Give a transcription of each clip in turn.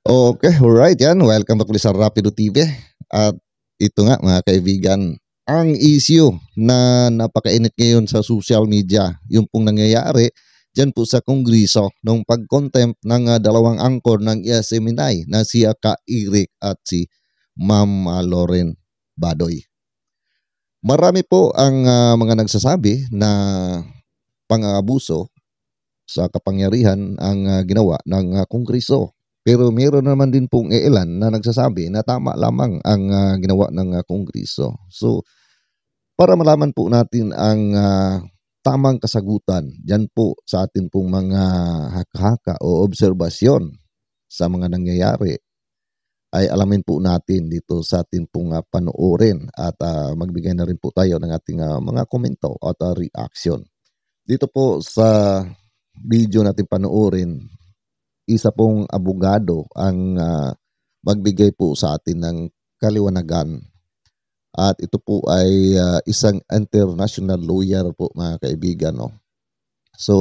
Okay, alright yan. Welcome back ulit sa Rapido TV. At ito nga mga kaibigan, ang issue na napakainit ngayon sa social media, yung pong nangyayari dyan po sa Kongreso nung pag-contempt ng dalawang angkor ng SMNI na si Ka Eric at si Ma'am Lauren Badoy. Marami po ang mga nagsasabi na pang-aabuso sa kapangyarihan ang ginawa ng Kongreso. Pero meron naman din pong ilan na nagsasabi na tama lamang ang ginawa ng Kongreso. So, para malaman po natin ang tamang kasagutan dyan po sa atin pong mga haka-haka o obserbasyon sa mga nangyayari, ay alamin po natin dito sa atin pong panoorin at magbigay na rin po tayo ng ating mga komento at reaction. Dito po sa video natin panoorin, isa pong abogado ang magbigay po sa atin ng kaliwanagan. At ito po ay isang international lawyer po mga kaibigan. No? So,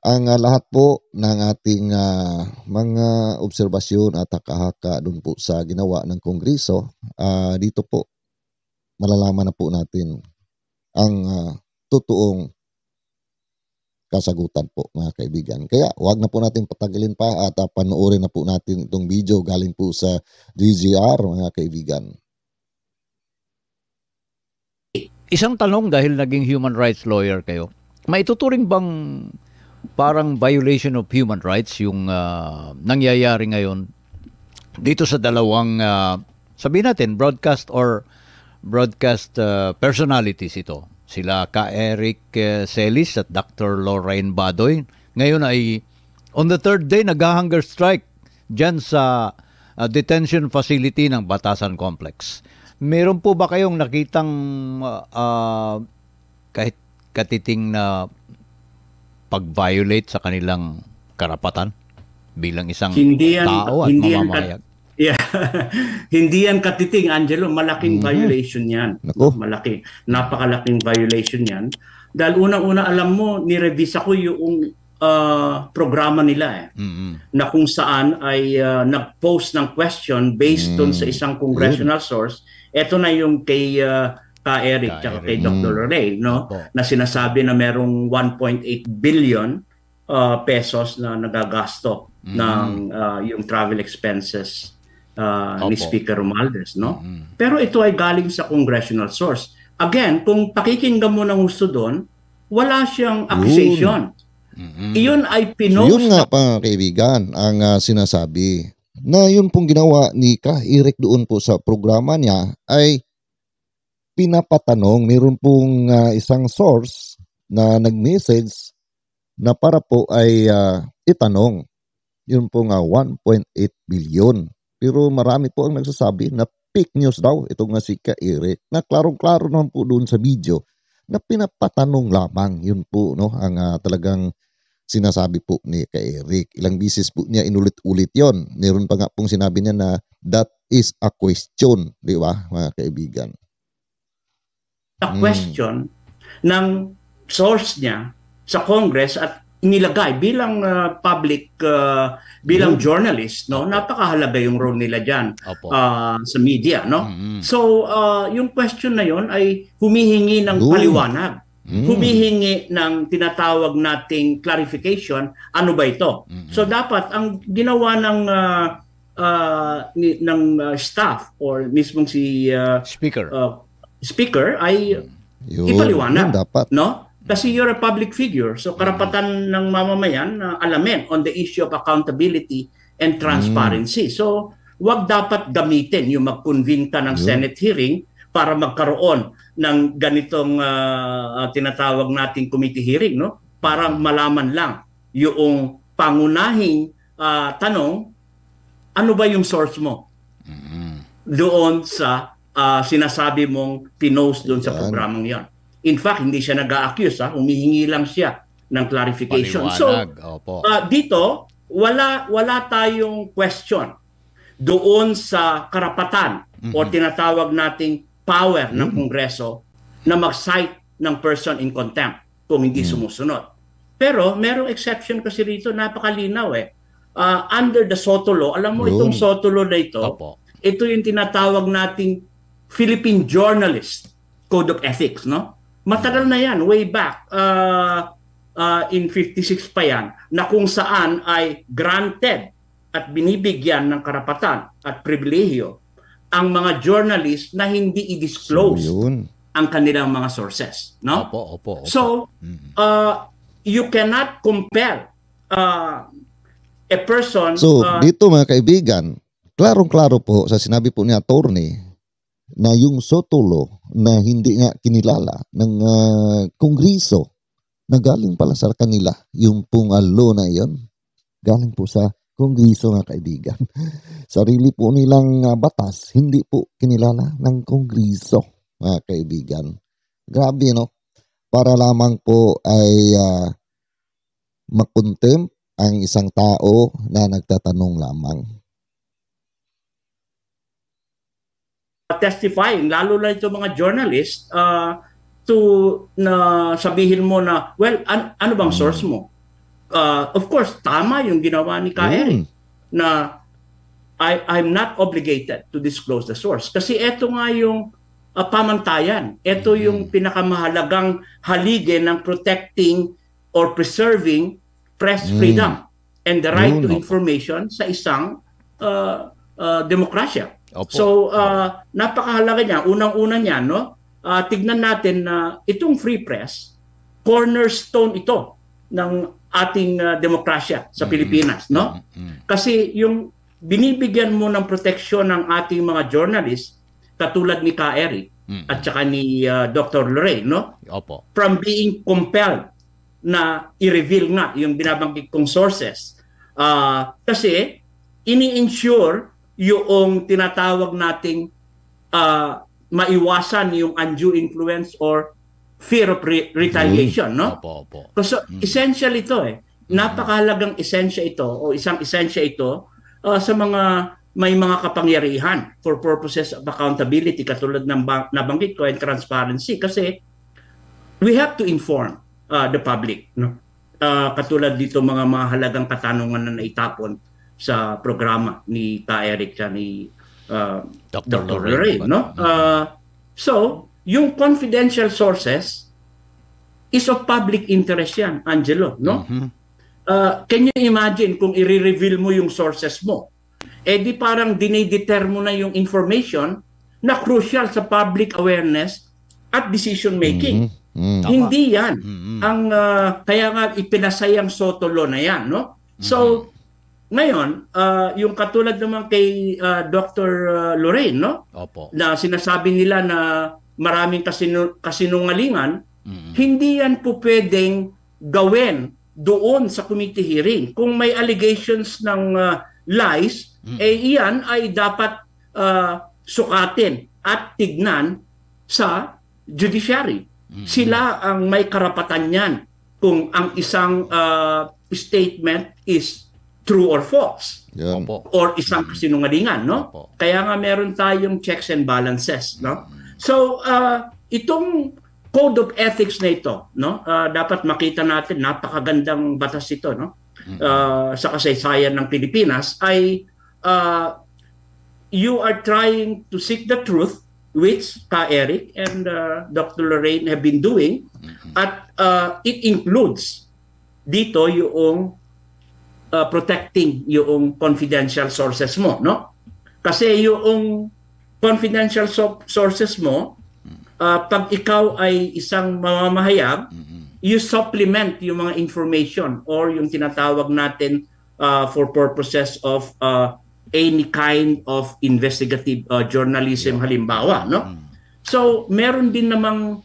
ang lahat po ng ating mga obserbasyon at haka-haka dun po sa ginawa ng Kongreso, dito po malalaman na po natin ang totoong kasagutan po mga kaibigan. Kaya wag na po natin patagalin pa at panoorin na po natin itong video galing po sa DZR mga kaibigan. Isang tanong dahil naging human rights lawyer kayo, maituturing bang parang violation of human rights yung nangyayari ngayon dito sa dalawang, sabihin natin, broadcast personalities ito? Sila Ka Eric Celis at Dr. Lauren Badoy. Ngayon ay on the third day nag-hunger strike dyan sa detention facility ng Batasan Complex. Meron po ba kayong nakitang kahit katiting na pag-violate sa kanilang karapatan bilang isang tao at mamamayag? Yeah. Hindi yan katiting, Angelo. Malaking violation yan. Malaki. Napakalaking violation yan. Dahil unang-una, alam mo, nirevisa ko yung programa nila na kung saan ay nag-post ng question based on sa isang congressional source. Ito na yung kay Ka Eric at kay Dr. Ray, no? Na sinasabi na merong 1.8 billion pesos na nagagasto ng yung travel expenses ni Speaker Romualdez, no? Pero ito ay galing sa congressional source. Again, kung pakikinggan mo ng gusto doon, wala siyang accusation. Iyon ay pinost. Yun nga pa kaibigan ang sinasabi na yun pong ginawa ni Ka Eric doon po sa programa niya ay pinapatanong. Meron pong isang source na nag-message na para po ay itanong. Yun pong 1.8 billion. Pero marami po ang nagsasabi na fake news daw itong si Ka Eric, na klarong-klaro naman po doon sa video na pinapatanong lamang. Yun po no ang talagang sinasabi po ni Ka Eric. Ilang bisis po niya inulit-ulit yon. Meron pa nga pong sinabi niya na that is a question, di ba mga kaibigan? A question ng source niya sa Congress at nilagay bilang public, bilang journalist, no? Napakahalaga yung role nila diyan sa media, no? So, yung question na yon ay humihingi ng paliwanag. Humihingi ng tinatawag nating clarification, ano ba ito? So, dapat ang ginawa ng staff or mismong si speaker ay ipaliwanag, no? Kasi you're a public figure. So karapatan ng mamamayan na alamin on the issue of accountability and transparency. So wag dapat gamitin yung mag-convene ka ng Senate hearing para magkaroon ng ganitong tinatawag nating committee hearing, no? Para malaman lang yung pangunahing tanong, ano ba yung source mo doon sa sinasabi mong pinost doon sa programang yan. In fact, hindi siya nag-a-accuse, humihingi lang siya ng clarification. Paliwanag. So, dito, wala tayong question doon sa karapatan o tinatawag nating power ng Kongreso na mag-cite ng person in contempt kung hindi sumusunod. Pero merong exception kasi rito, napakalinaw under the Soto Law, alam mo itong Soto Law na ito, ito yung tinatawag nating Philippine Journalist Code of Ethics, no? Matagal na yan, way back in 56 pa yan, na kung saan ay granted at binibigyan ng karapatan at pribilehiyo ang mga journalist na hindi i-disclose ang kanilang mga sources, no? Opo. So, you cannot compel a person. So, dito mga kaibigan, klarong-klaro po sa sinabi po ni attorney na yung Soto Law na hindi nga kinilala ng Kongreso na galing pala sa kanila, yung pong law na iyon, galing po sa Kongreso mga kaibigan. Sarili po nilang batas, hindi po kinilala ng Kongreso mga kaibigan. Grabe, no? Para lamang po ay makontempt ang isang tao na nagtatanong lamang. Testifying, lalo na ito mga journalist, to na sabihin mo na, well, ano bang source mo? Of course, tama yung ginawa ni Eric na I'm not obligated to disclose the source. Kasi ito nga yung pamantayan. Ito yung pinakamahalagang haligi ng protecting or preserving press freedom and the right to information sa isang demokrasya. So, napakahalaga niya. Unang-una niya, no? Tignan natin na itong free press, cornerstone ito ng ating demokrasya sa Pilipinas, no? Kasi yung binibigyan mo ng proteksyon ng ating mga journalists, katulad ni Eric at saka ni Dr. Lorraine, no? Opo. From being compelled na i-reveal nga yung binabanggit kong sources. Kasi ini-ensure yung tinatawag nating maiwasan yung undue influence or fear of retaliation, no? Opo. So, essential ito Napakahalagang esensya ito o isang esensya ito sa mga may mga kapangyarihan for purposes of accountability katulad ng nabanggit ko and transparency kasi we have to inform the public, no? Katulad dito mga mahalagang katanungan na naitapon sa programa ni Eric at ni Dr. Lorraine, no? So, yung confidential sources is of public interest yan, Angelo, no? Can you imagine kung i-reveal mo yung sources mo? Di parang dinideter mo na yung information na crucial sa public awareness at decision making. Hindi yan. Kaya nga ipinasayang Soto Law na yan, no? So, ngayon, yung katulad naman kay Dr. Lorraine, no? Opo. Na sinasabi nila na maraming kasinungalingan, hindi yan po pwedeng gawin doon sa committee hearing. Kung may allegations ng lies, iyan ay dapat sukatin at tignan sa judiciary. Sila ang may karapatan yan kung ang isang statement is true or false. Or isang kasinungalingan, no? Kaya nga meron tayong checks and balances, no? So, itong Code of Ethics na ito, no? Dapat makita natin, napakagandang batas ito, no? Sa kasaysayan ng Pilipinas ay you are trying to seek the truth, which Eric and Dr. Lorraine have been doing, at it includes dito yung protecting yung confidential sources mo, no? Kasi yung confidential sources mo, pag ikaw ay isang mamamahayag, you supplement yung mga information or yung tinatawag natin for purposes of any kind of investigative journalism halimbawa, no? So, meron din namang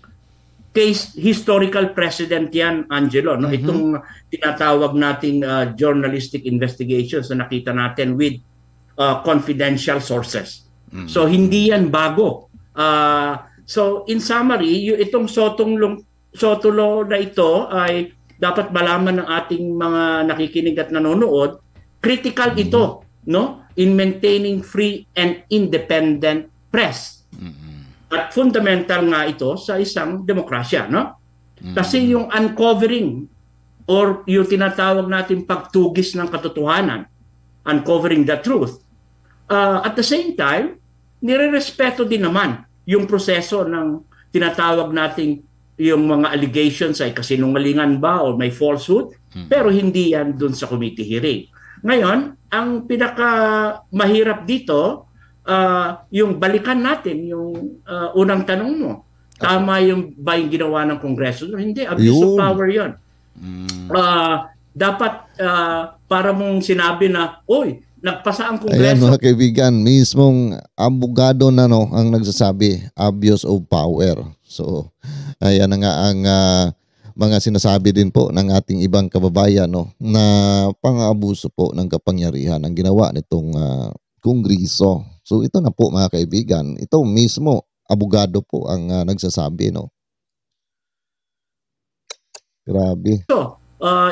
case, historical precedent yan, Angelo, no? Itong tinatawag nating journalistic investigations na nakita natin with confidential sources. So, hindi yan bago. So, in summary, itong Soto Law na ito ay dapat malaman ng ating mga nakikinig at nanonood, critical ito, no? In maintaining free and independent press. At fundamental nga ito sa isang demokrasya, no? Kasi yung uncovering or yung tinatawag natin pagtugis ng katotohanan uncovering the truth. At the same time, nirerespeto din naman yung proseso ng tinatawag nating yung mga allegations ay kasinungalingan ba o may falsehood, pero hindi yan dun sa committee hearing. Ngayon, ang pinaka mahirap dito, yung balikan natin yung unang tanong mo. Tama yung ba yung ginawa ng Kongreso? Hindi, abuse of power yun. Dapat para mong sinabi na, oy, nagpasa ang Kongreso. Ayan mga kaibigan, mismong abogado na ang nagsasabi, abuse of power. So, ayan na nga ang mga sinasabi din po ng ating ibang kababayan na pang-abuso po ng kapangyarihan ang ginawa nitong Kongreso. So, ito na po mga kaibigan, ito mismo abogado po ang nagsasabi. Grabe. So,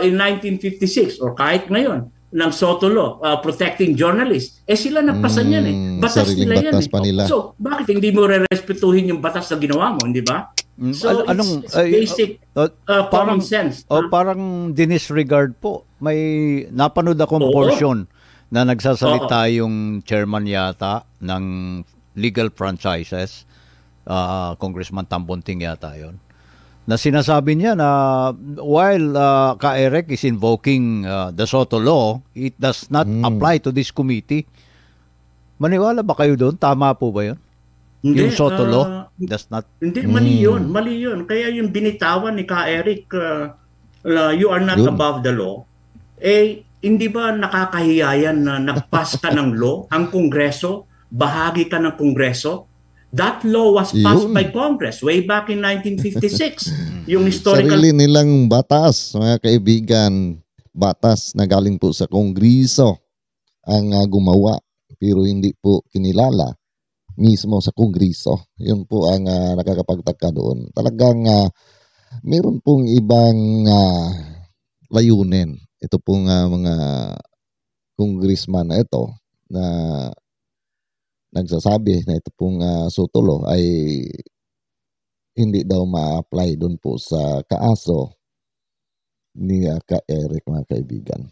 in 1956 or kahit ngayon, ng Soto Law, protecting journalists. Sila nagpasa niyan eh. Batas nila yan. Batas pa nila. So, bakit hindi mo re-respetuhin yung batas na ginawa mo, hindi ba? So, it's basic common sense. Parang dinisregard po. May napanood akong portion na nagsasalita yung chairman yata ng legal franchises, Congressman Tambunting yata yon, na sinasabi niya na while Ka-Eric is invoking the Soto Law, it does not apply to this committee. Maniwala ba kayo doon? Tama po ba yun? Hindi, yung Soto Law does not... Hindi, mali yun. Mali yun. Kaya yung binitawan ni Ka-Eric, you are not above the law, hindi ba nakakahiyayan na nagpas ka ng law? Ang Kongreso, bahagi ka ng Kongreso? That law was passed by Congress way back in 1956. Yung historical... Sarili nilang batas, mga kaibigan. Batas na galing po sa Kongreso ang gumawa. Pero hindi po kinilala mismo sa Kongreso. Yun po ang nakakapagtaka doon. Talagang meron pong ibang layunin. Ito pong mga congressman na ito na nagsasabi na ito pong Soto Law ay hindi daw ma-apply doon po sa kaaso ni Ka-Eric, mga kaibigan.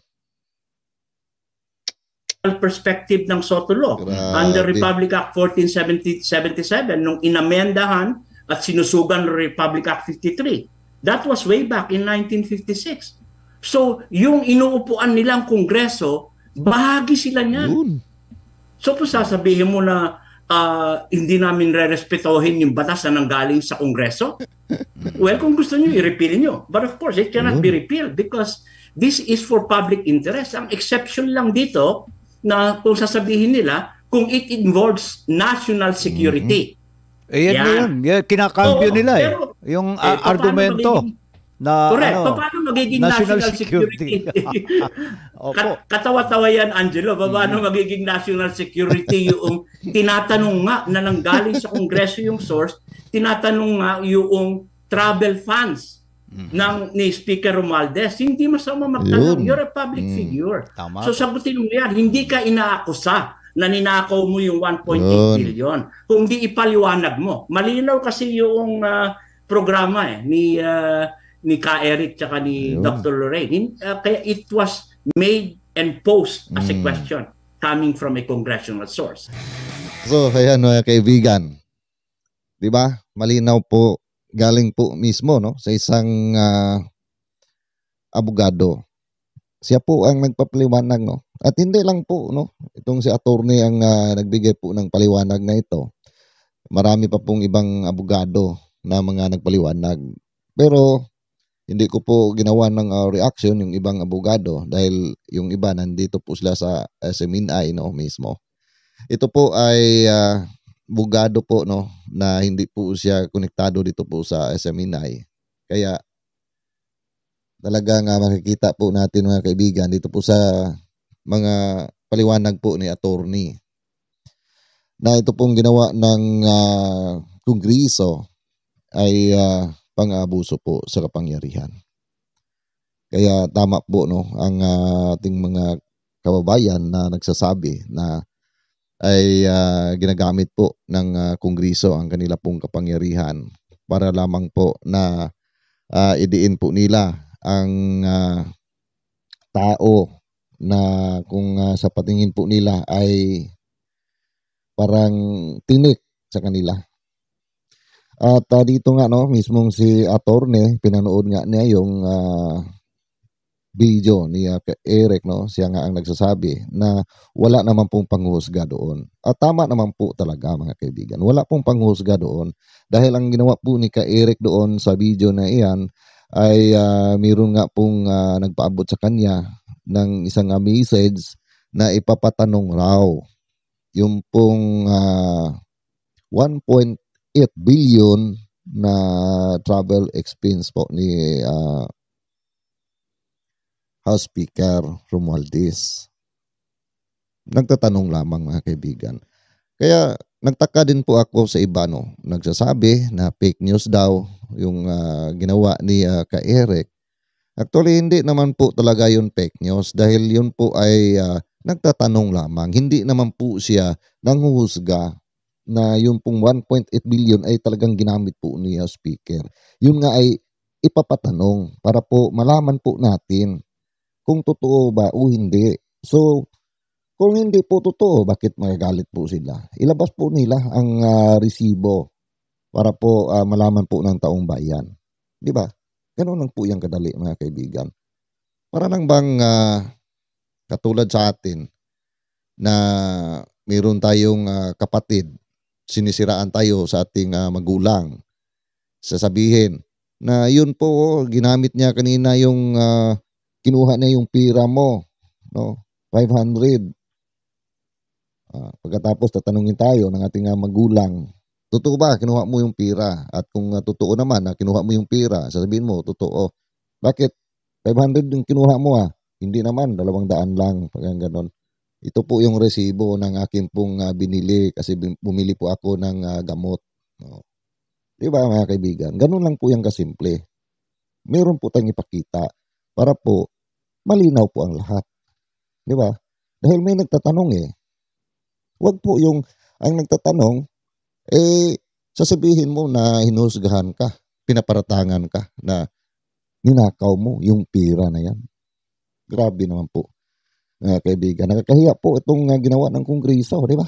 Perspective ng Soto Law. Under Republic Act 1477 nung inamendahan at sinusugan Republic Act 53. That was way back in 1956. So, yung inuupuan nilang Kongreso, bahagi sila niyan. So kung sasabihin mo na hindi namin re-respetohin yung batas na nanggaling sa Kongreso, well, kung gusto nyo, i-repeal nyo. But of course, it cannot be repealed because this is for public interest. Ang exception lang dito na kung sasabihin nila, kung it involves national security. Yan. Kinakambyo nila yung argumento. Correct. Paano magiging national security? Katawa-tawa yan, Angelo. Paano magiging national security yung tinatanong nga na nanggaling sa Kongreso yung source, tinatanong nga yung travel funds ni Speaker Romualdez. Hindi masama magtanong. You're a public figure. Tama. So sagutin mo yan. Hindi ka inaakusa na ninakaw mo yung 1.8 billion. Kung di ipaliwanag mo. Malinaw kasi yung programa ni Ka-Eric tsaka ni Dr. Lorraine. Kaya it was made and posed as a question coming from a congressional source. So, kaya mga kaibigan, di ba? Malinaw po, galing po mismo sa isang abogado. Siya po ang nagpapaliwanag. At hindi lang po, itong si attorney ang nagbigay po ng paliwanag na ito. Marami pa pong ibang abogado na mga nagpaliwanag. Pero hindi ko po ginawa ng reaction yung ibang abogado dahil yung iba nandito po sila sa SMNI mismo. Ito po ay abogado po na hindi po siya konektado dito po sa SMNI. Kaya talagang makikita po natin mga kaibigan dito po sa mga paliwanag po ni attorney na ito pong ginawa ng Kongreso ay pang-abuso po sa kapangyarihan. Kaya tama po ang ating mga kababayan na nagsasabi na ay ginagamit po ng Kongreso ang kanila pong kapangyarihan para lamang po na idiin po nila ang tao na kung sa patingin po nila ay parang tinik sa kanila. At dito nga no, mismong si attorney, pinanood nga niya yung video ni Eric, no? Siya nga ang nagsasabi na wala naman pong panghusga doon. At tama naman po talaga mga kaibigan. Wala pong panghusga doon dahil ang ginawa po ni Eric doon sa video na iyan ay mayroon nga pong nagpaabot sa kanya ng isang message na ipapatanong raw yung pong 1.8 billion na travel expense po ni House Speaker Romualdez. Nagtatanong lamang mga kaibigan. Kaya nagtaka din po ako sa iba, no, nagsasabi na fake news daw yung ginawa ni Eric. Actually hindi naman po talaga yun fake news dahil yun po ay nagtatanong lamang. Hindi naman po siya nanghuhusga na yung pong 1.8 billion ay talagang ginamit po ni Speaker. Yun nga ay ipapatanong para po malaman po natin kung totoo ba o hindi. So, kung hindi po totoo, bakit magagalit po sila? Ilabas po nila ang resibo para po malaman po ng taong bayan. Di ba? Ganun lang po yung kadali mga kaibigan. Para lang bang katulad sa atin na mayroon tayong kapatid, sinisiraan tayo sa ating magulang. Sasabihin na yun po, ginamit niya kanina yung kinuha na yung pira mo, no? 500. Pagkatapos tatanungin tayo ng ating magulang, totoo ba kinuha mo yung pira? At kung totoo naman na kinuha mo yung pira, sasabihin mo, totoo. Bakit? 500 yung kinuha mo Hindi naman, 200 lang. Pagka ganon. Ito po yung resibo ng aking pong binili kasi bumili po ako ng gamot. No? Di ba mga kaibigan? Ganun lang po yung kasimple. Meron po tayong ipakita para po malinaw po ang lahat. Di ba? Dahil may nagtatanong Huwag po yung ang nagtatanong, sasabihin mo na hinusgahan ka, pinaparatangan ka na ninakaw mo yung pira na yan. Grabe naman po. Kaibigan, nakakahiya po itong ginawa ng Kongreso, di ba?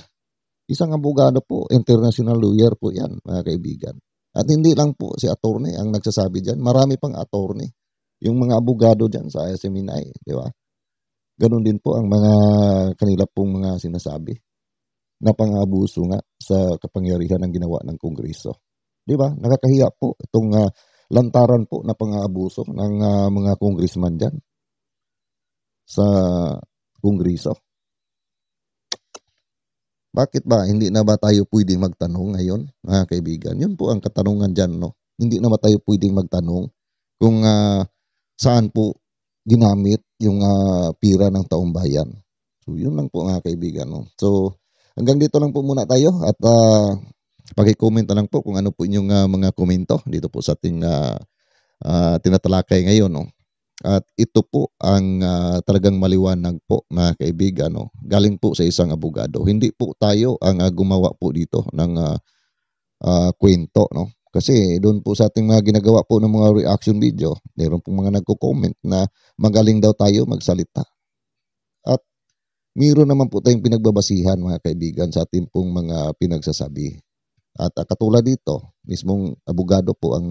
Isang abogado po, international lawyer po yan, mga kaibigan. At hindi lang po si attorney ang nagsasabi dyan, marami pang attorney. Yung mga abogado dyan sa SMNI, di ba? Ganon din po ang mga kanila pong mga sinasabi na pang-abuso nga sa kapangyarihan ng ginawa ng Kongreso. Di ba? Nakakahiya po itong lantaran po na pang-abuso ng mga congressman dyan sa Kongreso. Bakit ba? Hindi na ba tayo pwedeng magtanong ngayon, mga kaibigan? Yun po ang katanungan dyan, no? Hindi na ba tayo pwedeng magtanong kung saan po ginamit yung pira ng taong bayan. So, yun lang po mga kaibigan. No? So, hanggang dito lang po muna tayo at paki-comment na lang po kung ano po inyong mga komento dito po sa ating tinatalakay ngayon. No? At ito po ang talagang maliwanag po mga kaibigan. No? Galing po sa isang abogado. Hindi po tayo ang gumawa po dito ng kwento. No? Kasi doon po sa ating mga ginagawa po ng mga reaction video, mayroon pong mga nagko-comment na magaling daw tayo magsalita. At mayroon naman po tayong pinagbabasihan mga kaibigan sa ating pong mga pinagsasabi. At katulad dito, mismong abogado po ang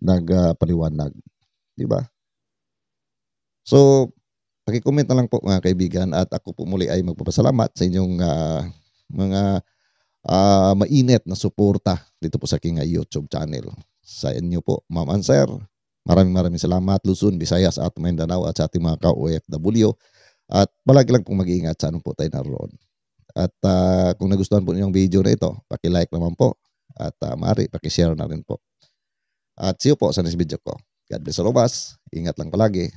nagpaliwanag. Diba? So, paki-comment na lang po mga kaibigan at ako po muli ay magpapasalamat sa inyong mga mainit na suporta dito po sa aking YouTube channel. Sa inyo po, Ma'am and Sir, maraming salamat Luzon, Visayas at Mindanao at sa ating mga ka-OFW. At palagi lang pong mag-iingat sa anong po tayo naroon. At kung nagustuhan po niyo yung video na ito, paki-like naman po at maaari paki-share na rin po. At see you po sa next video ko. God bless all of us. Ingat lang palagi.